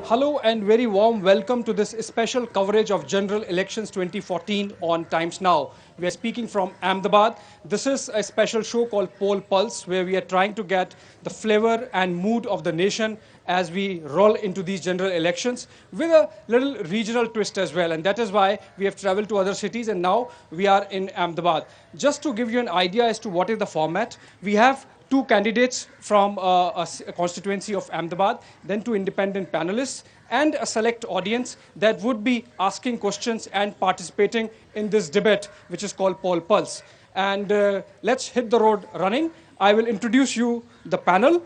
Hello and very warm welcome to this special coverage of General Elections 2014 on Times Now. We are speaking from Ahmedabad. This is a special show called Poll Pulse, where we are trying to get the flavor and mood of the nation as we roll into these general elections with a little regional twist as well. And that is why we have traveled to other cities and now we are in Ahmedabad. Just to give you an idea as to what is the format, we have two candidates from a constituency of Ahmedabad, then two independent panelists, and a select audience that would be asking questions and participating in this debate, which is called Poll Pulse. And let's hit the road running. I will introduce you the panel.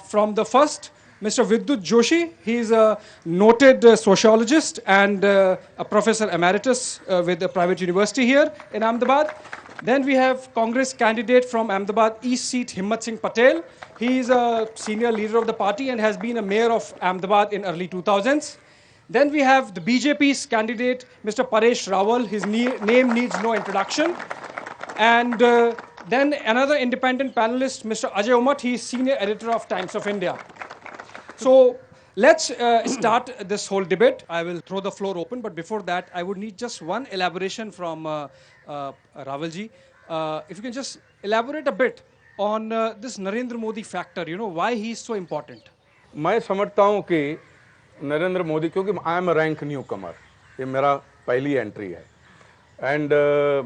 From the first, Mr. Vidyut Joshi. He is a noted sociologist and a professor emeritus with a private university here in Ahmedabad. Then we have Congress candidate from Ahmedabad East seat, Himmat Singh Patel. He is a senior leader of the party and has been a mayor of Ahmedabad in early 2000s. Then we have the BJP's candidate, Mr. Paresh Rawal. His name needs no introduction. And then another independent panelist, Mr. Ajay Umat. He is senior editor of Times of India. So let's start this whole debate. I will throw the floor open, but before that, I would need just one elaboration from Rawalji. If you can just elaborate a bit on this Narendra Modi factor, why he is so important. मैं समझता हूँ कि नरेंद्र मोदी, क्योंकि I am rank new कमर, ये मेरा पहली entry है and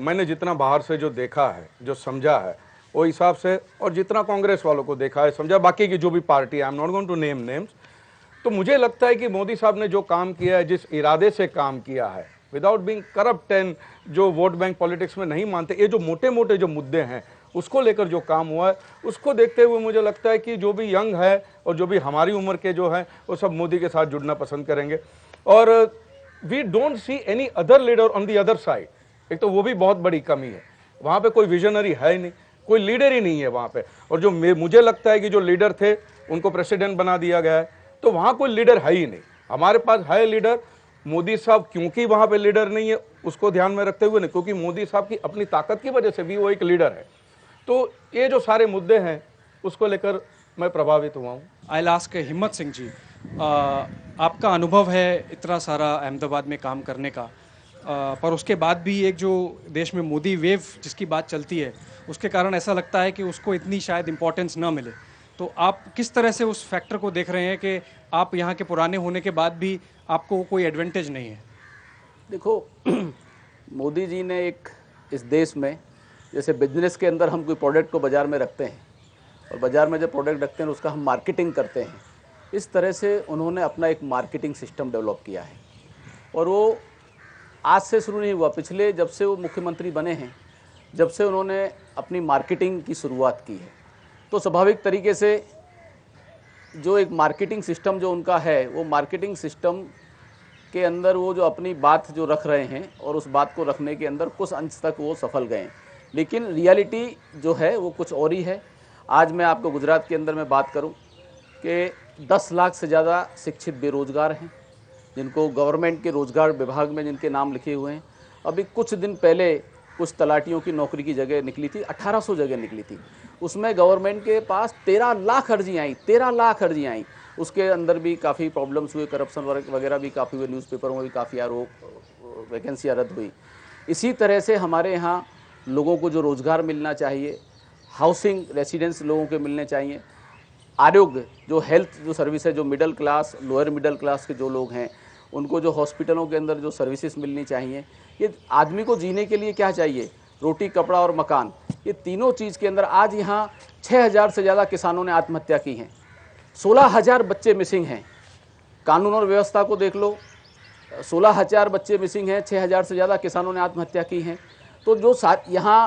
मैंने जितना बाहर से जो देखा है, जो समझा है, वो हिसाब से, और जितना कांग्रेस वालों को देखा है, समझा, बाकी की जो भी party, I am not going to name names, तो मुझे लगता है कि मोदी साहब ने जो काम किया है, जिस इरादे से काम किया है, विदाउट बीइंग करप्ट एंड जो वोट बैंक पॉलिटिक्स में नहीं मानते, ये जो मोटे मोटे जो मुद्दे हैं उसको लेकर जो काम हुआ है, उसको देखते हुए मुझे लगता है कि जो भी यंग है और जो भी हमारी उम्र के जो हैं वो सब मोदी के साथ जुड़ना पसंद करेंगे. और we don't see any other leader on the other side. एक तो वो भी बहुत बड़ी कमी है, वहाँ पे कोई विजनरी है ही नहीं, कोई लीडर ही नहीं है वहाँ पे. और जो मुझे लगता है कि जो लीडर थे उनको प्रेसिडेंट बना दिया गया है, तो वहाँ कोई लीडर है ही नहीं. हमारे पास है लीडर मोदी साहब, क्योंकि वहाँ पे लीडर नहीं है उसको ध्यान में रखते हुए नहीं, क्योंकि मोदी साहब की अपनी ताकत की वजह से भी वो एक लीडर है. तो ये जो सारे मुद्दे हैं उसको लेकर मैं प्रभावित हुआ हूँ. आई विल आस्क हिम्मत सिंह जी, आपका अनुभव है इतना सारा अहमदाबाद में काम करने का, पर उसके बाद भी एक जो देश में मोदी वेव जिसकी बात चलती है उसके कारण ऐसा लगता है कि उसको इतनी शायद इम्पोर्टेंस ना मिले. तो आप किस तरह से उस फैक्टर को देख रहे हैं कि आप यहाँ के पुराने होने के बाद भी आपको कोई एडवांटेज नहीं है? देखो, मोदी जी ने एक इस देश में, जैसे बिजनेस के अंदर हम कोई प्रोडक्ट को बाज़ार में रखते हैं और बाज़ार में जब प्रोडक्ट रखते हैं उसका हम मार्केटिंग करते हैं, इस तरह से उन्होंने अपना एक मार्केटिंग सिस्टम डेवलप किया है. और वो आज से शुरू नहीं हुआ, पिछले जब से वो मुख्यमंत्री बने हैं, जब से उन्होंने अपनी मार्केटिंग की शुरुआत की है, तो स्वाभाविक तरीके से जो एक मार्केटिंग सिस्टम जो उनका है, वो मार्केटिंग सिस्टम के अंदर वो जो अपनी बात जो रख रहे हैं और उस बात को रखने के अंदर कुछ अंश तक वो सफल गए. लेकिन रियलिटी जो है वो कुछ और ही है. आज मैं आपको गुजरात के अंदर में बात करूं कि 10 लाख से ज़्यादा शिक्षित बेरोज़गार हैं, जिनको गवर्नमेंट के रोज़गार विभाग में जिनके नाम लिखे हुए हैं. अभी कुछ दिन पहले कुछ तलाटियों की नौकरी की जगह निकली थी, 1800 जगह निकली थी. उसमें गवर्नमेंट के पास 13 लाख अर्जियाँ आई, 13 लाख अर्जियाँ आई. उसके अंदर भी काफ़ी प्रॉब्लम्स हुए, करप्शन वगैरह भी काफ़ी हुए, न्यूज़पेपरों में भी काफ़ी वैकेंसियाँ रद्द हुई. इसी तरह से हमारे यहाँ लोगों को जो रोज़गार मिलना चाहिए, हाउसिंग रेसिडेंस लोगों के मिलने चाहिए, आरोग्य जो हेल्थ जो सर्विस है, जो middle class lower middle class के जो लोग हैं उनको जो हॉस्पिटलों के अंदर जो सर्विसेज मिलनी चाहिए. ये आदमी को जीने के लिए क्या चाहिए? रोटी, कपड़ा और मकान. ये तीनों चीज़ के अंदर आज यहाँ 6000 से ज़्यादा किसानों ने आत्महत्या की हैं, 16000 बच्चे मिसिंग हैं. कानून और व्यवस्था को देख लो, 16000 बच्चे मिसिंग हैं, 6000 से ज़्यादा किसानों ने आत्महत्या की हैं. तो जो यहाँ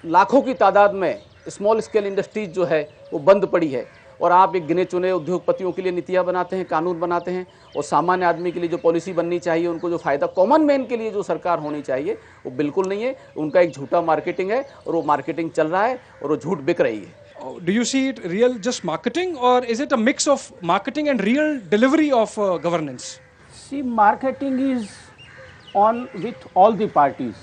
लाखों की तादाद में स्मॉल स्केल इंडस्ट्रीज जो है वो बंद पड़ी है, और आप एक गिने चुने उद्योगपतियों के लिए नीतियाँ बनाते हैं, कानून बनाते हैं, और सामान्य आदमी के लिए जो पॉलिसी बननी चाहिए, उनको जो फ़ायदा कॉमन मैन के लिए जो सरकार होनी चाहिए वो बिल्कुल नहीं है. उनका एक झूठा मार्केटिंग है और वो मार्केटिंग चल रहा है और वो झूठ बिक रही है. Do you see it real just marketing, or is it a mix of marketing and real delivery of governance? See, marketing is on with all the parties,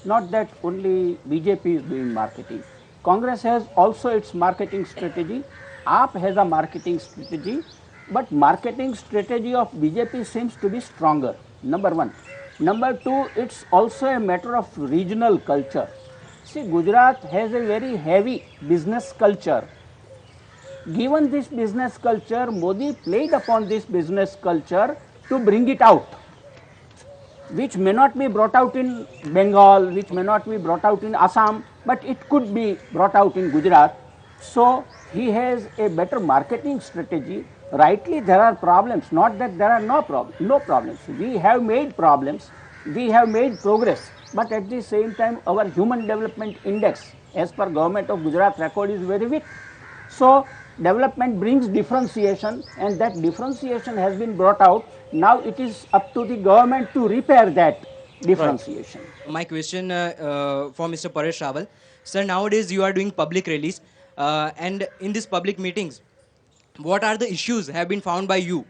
not that only BJP is doing marketing. Congress has also its marketing strategy. AAP has a marketing strategy. but marketing strategy of BJP seems to be stronger, number one. Number two, it's also a matter of regional culture. See, Gujarat has a very heavy business culture. Given this business culture, Modi played upon this business culture to bring it out, which may not be brought out in Bengal, which may not be brought out in Assam, but it could be brought out in Gujarat. So he has a better marketing strategy. Rightly, there are problems, not that there are no problems. We have made problems, we have made progress, but at the same time, our human development index, as per government of Gujarat record, is very weak. So development brings differentiation, and that differentiation has been brought out. Now it is up to the government to repair that differentiation. My question for Mr. Paresh Rawal. Sir, nowadays you are doing public rallies, and in these public meetings, what are the issues have been found by you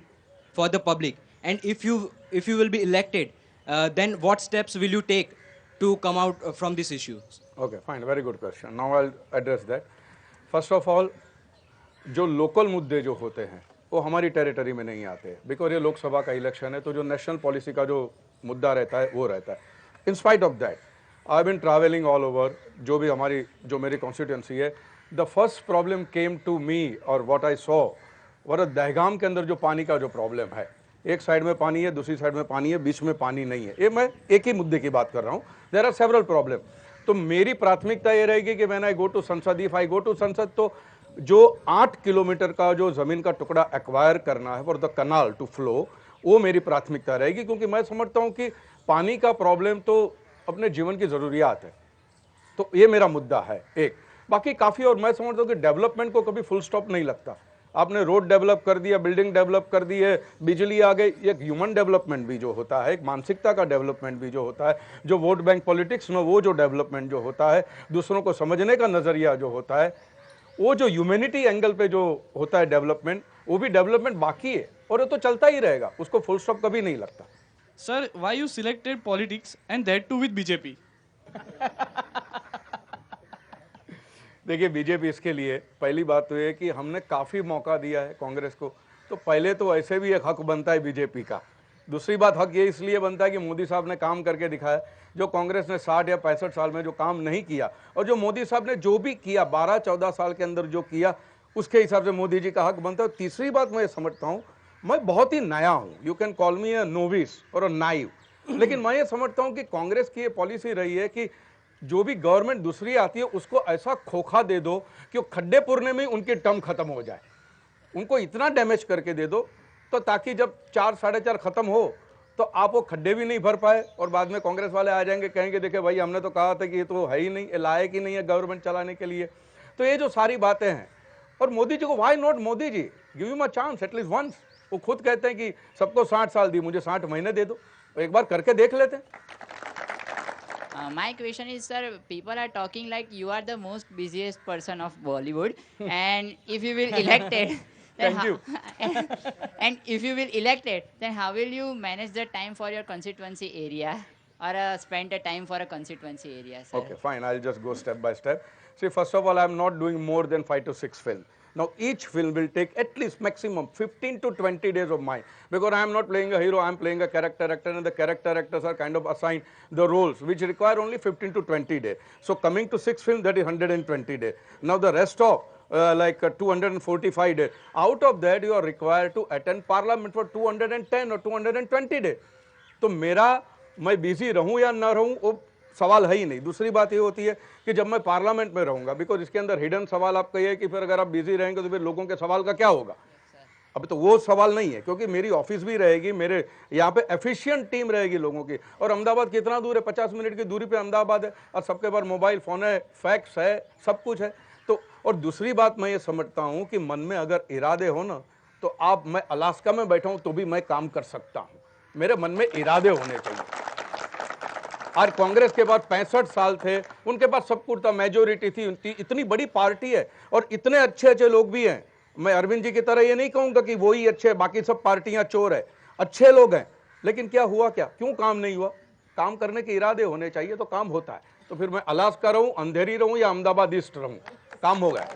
for the public? And if you will be elected, then what steps will you take to come out from these issues? Okay, fine, very good question. Now I'll address that. First of all, जो local मुद्दे जो होते हैं वो हमारी territory में नहीं आते, बिकॉज ये लोकसभा का इलेक्शन है, तो जो नेशनल पॉलिसी का जो मुद्दा रहता है वो रहता है. In spite of that I been travelling all over, जो मेरी कॉन्स्टिट्यूंसी है. The first problem came to me और व्हाट आई सॉ वर दहगाम के अंदर जो पानी का जो प्रॉब्लम है, एक साइड में पानी है, दूसरी साइड में पानी है, बीच में पानी नहीं है. ये मैं एक ही मुद्दे की बात कर रहा हूँ. There are several problem. तो मेरी प्राथमिकता ये रहेगी कि when I go to Sansad, if I go to Sansad, तो जो 8 किलोमीटर का जो जमीन का टुकड़ा एक्वायर करना है for the canal to flow, वो मेरी प्राथमिकता रहेगी, क्योंकि मैं समझता हूं कि पानी का प्रॉब्लम तो अपने जीवन की जरूरियात है. तो ये मेरा मुद्दा है एक. बाकी काफी, और मैं समझता हूं कि डेवलपमेंट को कभी फुल स्टॉप नहीं लगता. आपने रोड डेवलप कर दिया, बिल्डिंग डेवलप कर दी है, बिजली आ गई, एक ह्यूमन डेवलपमेंट भी जो होता है, एक मानसिकता का डेवलपमेंट भी जो होता है, जो वोट बैंक पॉलिटिक्स में वो जो डेवलपमेंट जो होता है, दूसरों को समझने का नजरिया जो होता है, वो जो ह्यूमैनिटी एंगल पे जो होता है डेवलपमेंट, वो भी डेवलपमेंट बाकी है और वो तो चलता ही रहेगा, उसको फुल स्टॉप कभी नहीं लगता. Sir, why you selected politics and that too with BJP? देखिए, बीजेपी इसके लिए पहली बात तो ये कि हमने काफ़ी मौका दिया है कांग्रेस को, तो पहले तो ऐसे भी एक हक बनता है बीजेपी का. दूसरी बात, हक ये इसलिए बनता है कि मोदी साहब ने काम करके दिखाया, जो कांग्रेस ने 60 या 65 साल में जो काम नहीं किया, और जो मोदी साहब ने जो भी किया 12-14 साल के अंदर जो किया, उसके हिसाब से मोदी जी का हक बनता है. तीसरी बात मैं समझता हूँ, मैं बहुत ही नया हूँ, you can call me a novice और अ नाइव, लेकिन मैं ये समझता हूँ कि कांग्रेस की ये पॉलिसी रही है कि जो भी गवर्नमेंट दूसरी आती है उसको ऐसा खोखा दे दो कि वो खड्डे पुरने में उनकी टर्म खत्म हो जाए, उनको इतना डैमेज करके दे दो, तो ताकि जब 4-4.5 खत्म हो तो आप वो खड्डे भी नहीं भर पाए, और बाद में कांग्रेस वाले आ जाएंगे, कहेंगे देखिए भाई हमने तो कहा था कि ये तो है ही नहीं, ये लायक ही नहीं है गवर्नमेंट चलाने के लिए. तो ये जो सारी बातें हैं, और मोदी जी को why not, Modi ji give him a chance at least once. वो खुद कहते हैं कि सबको 60 साल दी, मुझे 60 महीने दे दो, एक बार करके देख लेते हैं. My question is, sir, people are talking like you are the most busiest person of Bollywood, and if you will elected, then Thank you. and if you will elected, then how will you manage the time for your constituency area, or spend the time for a constituency area, sir? Okay, fine. I'll just go step by step. See, first of all, I'm not doing more than 5 to 6 films. Now, each film will take at least maximum 15 to 20 days of mine, because I am not playing a hero, I am playing a character actor, and the character actors are kind of assigned the roles, which require only 15 to 20 days. So, coming to 6 films, that is 120 days. Now, the rest of 245 days, out of that, you are required to attend parliament for 210 or 220 days. तो मेरा, मैं busy रहूं या ना रहूं, वो सवाल है ही नहीं. दूसरी बात ये होती है कि जब मैं पार्लियामेंट में रहूंगा, बिकॉज इसके अंदर हिडन सवाल आपका ये है कि फिर अगर आप बिजी रहेंगे तो फिर लोगों के सवाल का क्या होगा. अब तो वो सवाल नहीं है, क्योंकि मेरी ऑफिस भी रहेगी, मेरे यहाँ पे एफिशिएंट टीम रहेगी लोगों की, और अहमदाबाद कितना दूर है, 50 मिनट की दूरी पे अहमदाबाद है, और सबके पास मोबाइल फ़ोन है, फैक्स है, सब कुछ है. तो और दूसरी बात मैं ये समझता हूँ कि मन में अगर इरादे हो ना, तो आप, मैं अलास्का में बैठा हूँ तो भी मैं काम कर सकता हूँ. मेरे मन में इरादे होने चाहिए. आज कांग्रेस के पास 65 साल थे, उनके पास सब कुछ था, मेजोरिटी थी, इतनी बड़ी पार्टी है और इतने अच्छे अच्छे लोग भी हैं. मैं अरविंद जी की तरह ये नहीं कहूंगा कि वो ही अच्छे, बाकी सब पार्टियां चोर है, अच्छे लोग हैं. लेकिन क्या हुआ, क्या क्यों काम नहीं हुआ? काम करने के इरादे होने चाहिए तो काम होता है. तो फिर मैं अलास्का रहूं, अंधेरी रहूं या अहमदाबाद ईस्ट रहूं, काम हो गया.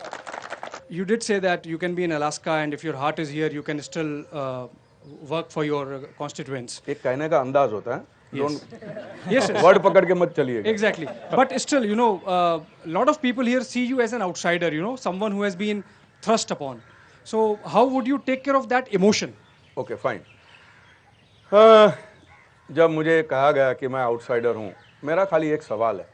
You did say that you can be in Alaska and if your heart is here, you can still work for your constituents. एक कहने का अंदाज होता है. Yes. Yes, yes. वर्ड पकड़ के मत चलिएगा. Exactly. But still, you know, a lot of people here see you as an outsider, you know, someone who has been thrust upon. So how would you take care of that emotion? Okay fine. जब मुझे कहा गया कि मैं outsider हूँ, मेरा खाली एक सवाल है.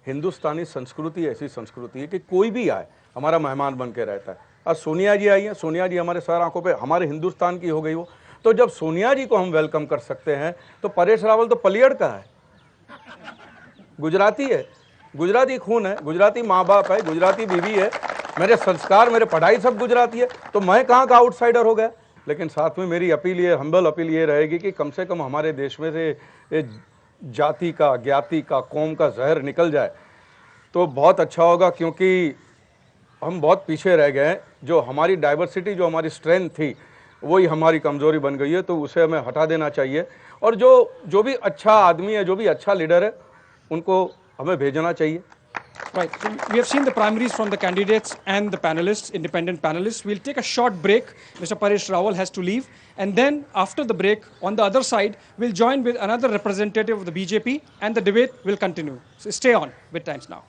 हिंदुस्तानी संस्कृति ऐसी संस्कृति है कि कोई भी आए हमारा मेहमान बन के रहता है. आज सोनिया जी आई हैं, सोनिया जी हमारे सर आंखों पे हमारे हिंदुस्तान की हो गई वो. तो जब सोनिया जी को हम वेलकम कर सकते हैं तो परेश रावल तो पलियड़ का है, गुजराती है, गुजराती खून है, गुजराती माँ बाप है, गुजराती बीवी है, मेरे संस्कार मेरे पढ़ाई सब गुजराती है. तो मैं कहाँ का आउटसाइडर हो गया. लेकिन साथ में मेरी अपील ये हम्बल अपील ये रहेगी कि कम से कम हमारे देश में से ये जाति का, ज्ञाति का, कौम का जहर निकल जाए तो बहुत अच्छा होगा. क्योंकि हम बहुत पीछे रह गए हैं. जो हमारी डाइवर्सिटी, जो हमारी स्ट्रेंथ थी, वही हमारी कमज़ोरी बन गई है. तो उसे हमें हटा देना चाहिए. और जो भी अच्छा आदमी है, जो भी अच्छा लीडर है, उनको हमें भेजना चाहिए. Right. So we have seen the primaries from the candidates and the panelists, independent panelists. We'll take a short break. Mr. Paresh Rawal has to leave. And then after the break, on the other side, we'll join with another representative of the BJP and the debate will continue. So stay on with Times Now.